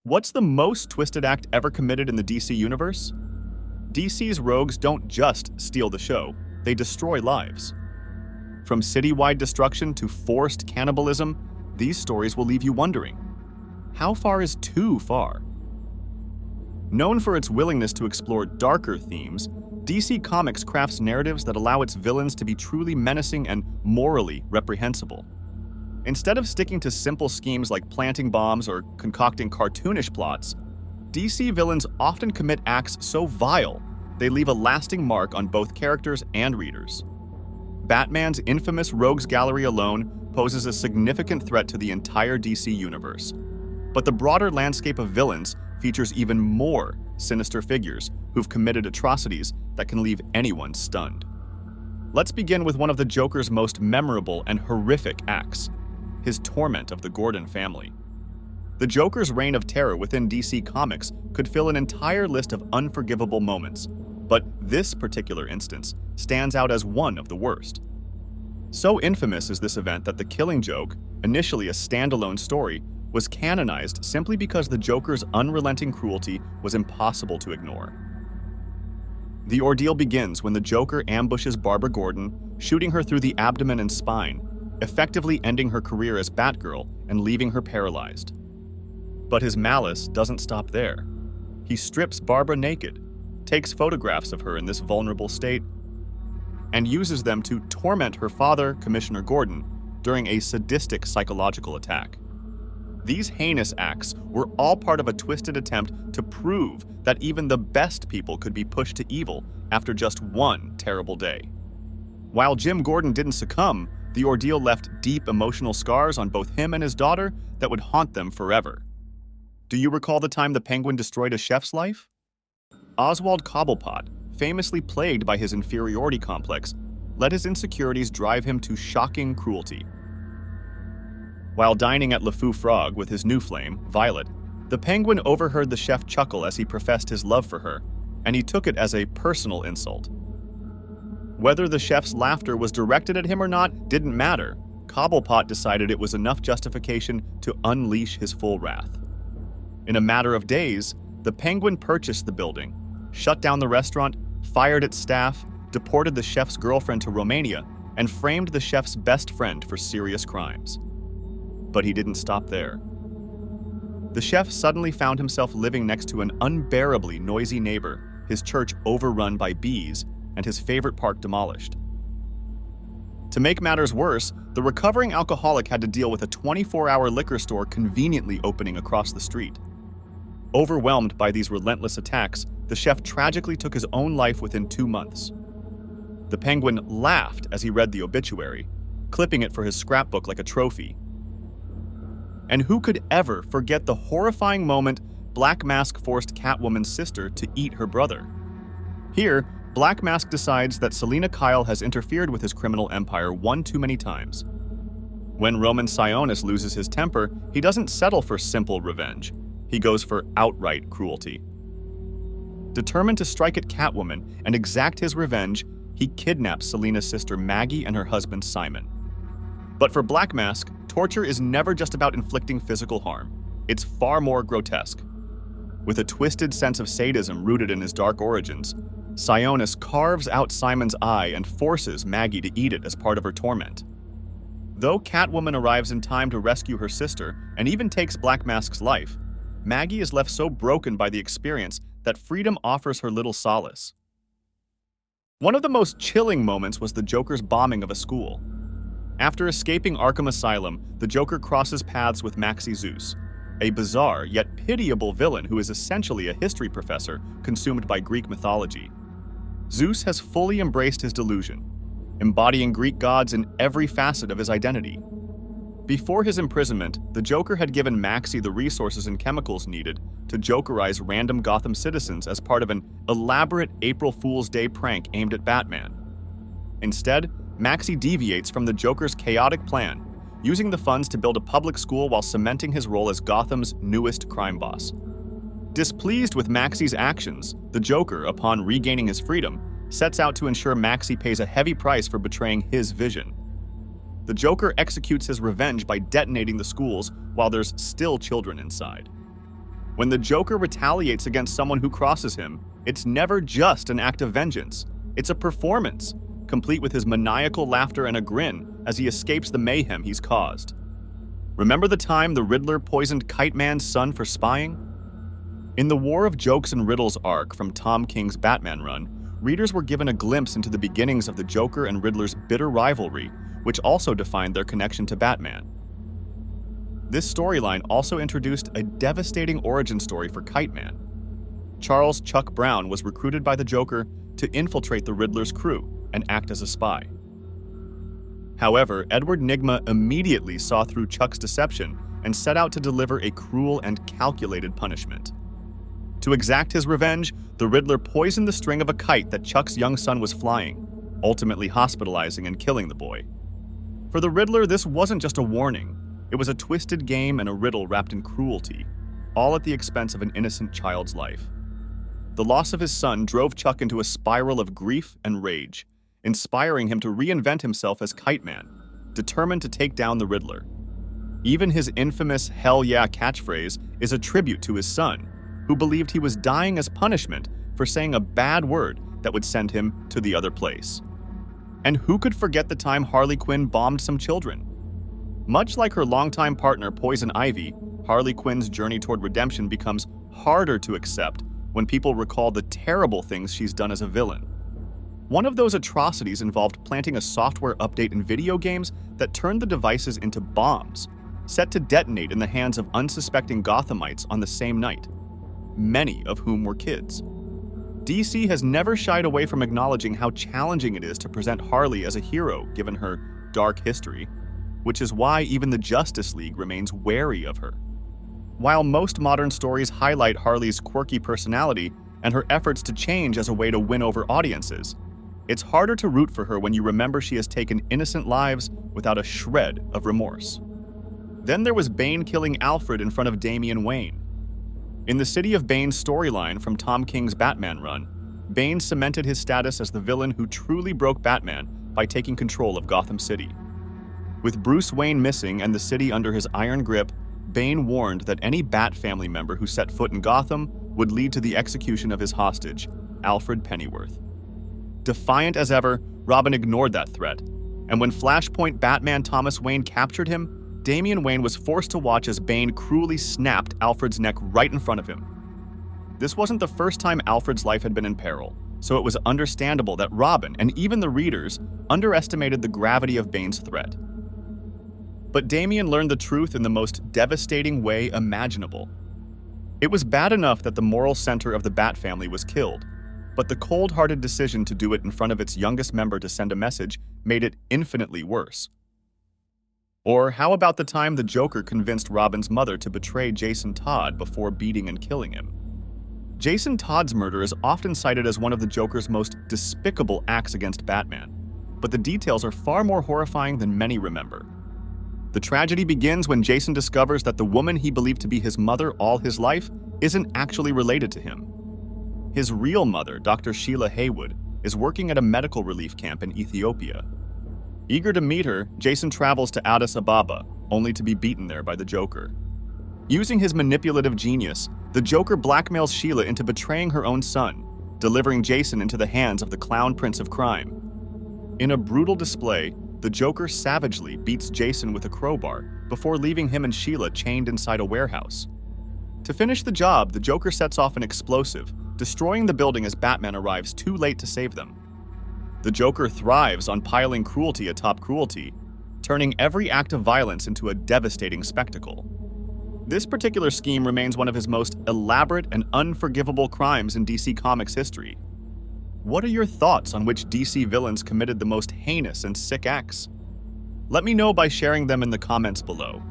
What's the most twisted act ever committed in the DC universe? DC's rogues don't just steal the show, they destroy lives. From citywide destruction to forced cannibalism, these stories will leave you wondering, how far is too far? Known for its willingness to explore darker themes, DC Comics crafts narratives that allow its villains to be truly menacing and morally reprehensible. Instead of sticking to simple schemes like planting bombs or concocting cartoonish plots, DC villains often commit acts so vile they leave a lasting mark on both characters and readers. Batman's infamous Rogues Gallery alone poses a significant threat to the entire DC universe. But the broader landscape of villains features even more sinister figures who've committed atrocities that can leave anyone stunned. Let's begin with one of the Joker's most memorable and horrific acts, his torment of the Gordon family. The Joker's reign of terror within DC Comics could fill an entire list of unforgivable moments, but this particular instance stands out as one of the worst. So infamous is this event that The Killing Joke, initially a standalone story, was canonized simply because the Joker's unrelenting cruelty was impossible to ignore. The ordeal begins when the Joker ambushes Barbara Gordon, shooting her through the abdomen and spine, effectively ending her career as Batgirl and leaving her paralyzed. But his malice doesn't stop there. He strips Barbara naked, takes photographs of her in this vulnerable state, and uses them to torment her father, Commissioner Gordon, during a sadistic psychological attack. These heinous acts were all part of a twisted attempt to prove that even the best people could be pushed to evil after just one terrible day. While Jim Gordon didn't succumb, the ordeal left deep emotional scars on both him and his daughter that would haunt them forever. Do you recall the time the Penguin destroyed a chef's life? Oswald Cobblepot, famously plagued by his inferiority complex, let his insecurities drive him to shocking cruelty. While dining at Le Fou Frog with his new flame, Violet, the Penguin overheard the chef chuckle as he professed his love for her, and he took it as a personal insult. Whether the chef's laughter was directed at him or not didn't matter. Cobblepot decided it was enough justification to unleash his full wrath. In a matter of days, the Penguin purchased the building, shut down the restaurant, fired its staff, deported the chef's girlfriend to Romania, and framed the chef's best friend for serious crimes. But he didn't stop there. The chef suddenly found himself living next to an unbearably noisy neighbor, his church overrun by bees, and his favorite park demolished. To make matters worse, the recovering alcoholic had to deal with a 24-hour liquor store conveniently opening across the street. Overwhelmed by these relentless attacks, the chef tragically took his own life within 2 months. The Penguin laughed as he read the obituary, clipping it for his scrapbook like a trophy. And who could ever forget the horrifying moment Black Mask forced Catwoman's sister to eat her brother? Here, Black Mask decides that Selina Kyle has interfered with his criminal empire one too many times. When Roman Sionis loses his temper, he doesn't settle for simple revenge. He goes for outright cruelty. Determined to strike at Catwoman and exact his revenge, he kidnaps Selina's sister Maggie and her husband Simon. But for Black Mask, torture is never just about inflicting physical harm. It's far more grotesque. With a twisted sense of sadism rooted in his dark origins, Sionis carves out Simon's eye and forces Maggie to eat it as part of her torment. Though Catwoman arrives in time to rescue her sister and even takes Black Mask's life, Maggie is left so broken by the experience that freedom offers her little solace. One of the most chilling moments was the Joker's bombing of a school. After escaping Arkham Asylum, the Joker crosses paths with Maxie Zeus, a bizarre yet pitiable villain who is essentially a history professor consumed by Greek mythology. Zeus has fully embraced his delusion, embodying Greek gods in every facet of his identity. Before his imprisonment, the Joker had given Maxie the resources and chemicals needed to Jokerize random Gotham citizens as part of an elaborate April Fool's Day prank aimed at Batman. Instead, Maxie deviates from the Joker's chaotic plan, using the funds to build a public school while cementing his role as Gotham's newest crime boss. Displeased with Maxie's actions, the Joker, upon regaining his freedom, sets out to ensure Maxie pays a heavy price for betraying his vision. The Joker executes his revenge by detonating the schools while there's still children inside. When the Joker retaliates against someone who crosses him, it's never just an act of vengeance. It's a performance, complete with his maniacal laughter and a grin as he escapes the mayhem he's caused. Remember the time the Riddler poisoned Kite Man's son for spying? In the War of Jokes and Riddles arc from Tom King's Batman run, readers were given a glimpse into the beginnings of the Joker and Riddler's bitter rivalry, which also defined their connection to Batman. This storyline also introduced a devastating origin story for Kite Man. Charles Chuck Brown was recruited by the Joker to infiltrate the Riddler's crew and act as a spy. However, Edward Nygma immediately saw through Chuck's deception and set out to deliver a cruel and calculated punishment. To exact his revenge, the Riddler poisoned the string of a kite that Chuck's young son was flying, ultimately hospitalizing and killing the boy. For the Riddler, this wasn't just a warning. It was a twisted game and a riddle wrapped in cruelty, all at the expense of an innocent child's life. The loss of his son drove Chuck into a spiral of grief and rage, inspiring him to reinvent himself as Kite Man, determined to take down the Riddler. Even his infamous "Hell yeah" catchphrase is a tribute to his son, who believed he was dying as punishment for saying a bad word that would send him to the other place. And who could forget the time Harley Quinn bombed some children? Much like her longtime partner Poison Ivy, Harley Quinn's journey toward redemption becomes harder to accept when people recall the terrible things she's done as a villain. One of those atrocities involved planting a software update in video games that turned the devices into bombs, set to detonate in the hands of unsuspecting Gothamites on the same night, many of whom were kids. DC has never shied away from acknowledging how challenging it is to present Harley as a hero given her dark history, which is why even the Justice League remains wary of her. While most modern stories highlight Harley's quirky personality and her efforts to change as a way to win over audiences, it's harder to root for her when you remember she has taken innocent lives without a shred of remorse. Then there was Bane killing Alfred in front of Damian Wayne. In the City of Bane storyline from Tom King's Batman run, Bane cemented his status as the villain who truly broke Batman by taking control of Gotham City. With Bruce Wayne missing and the city under his iron grip, Bane warned that any Bat family member who set foot in Gotham would lead to the execution of his hostage, Alfred Pennyworth. Defiant as ever, Robin ignored that threat, and when Flashpoint Batman Thomas Wayne captured him, Damian Wayne was forced to watch as Bane cruelly snapped Alfred's neck right in front of him. This wasn't the first time Alfred's life had been in peril, so it was understandable that Robin, and even the readers, underestimated the gravity of Bane's threat. But Damian learned the truth in the most devastating way imaginable. It was bad enough that the moral center of the Bat family was killed, but the cold-hearted decision to do it in front of its youngest member to send a message made it infinitely worse. Or how about the time the Joker convinced Robin's mother to betray Jason Todd before beating and killing him? Jason Todd's murder is often cited as one of the Joker's most despicable acts against Batman, but the details are far more horrifying than many remember. The tragedy begins when Jason discovers that the woman he believed to be his mother all his life isn't actually related to him. His real mother, Dr. Sheila Haywood, is working at a medical relief camp in Ethiopia. Eager to meet her, Jason travels to Addis Ababa, only to be beaten there by the Joker. Using his manipulative genius, the Joker blackmails Sheila into betraying her own son, delivering Jason into the hands of the Clown Prince of Crime. In a brutal display, the Joker savagely beats Jason with a crowbar before leaving him and Sheila chained inside a warehouse. To finish the job, the Joker sets off an explosive, destroying the building as Batman arrives too late to save them. The Joker thrives on piling cruelty atop cruelty, turning every act of violence into a devastating spectacle. This particular scheme remains one of his most elaborate and unforgivable crimes in DC Comics history. What are your thoughts on which DC villains committed the most heinous and sick acts? Let me know by sharing them in the comments below.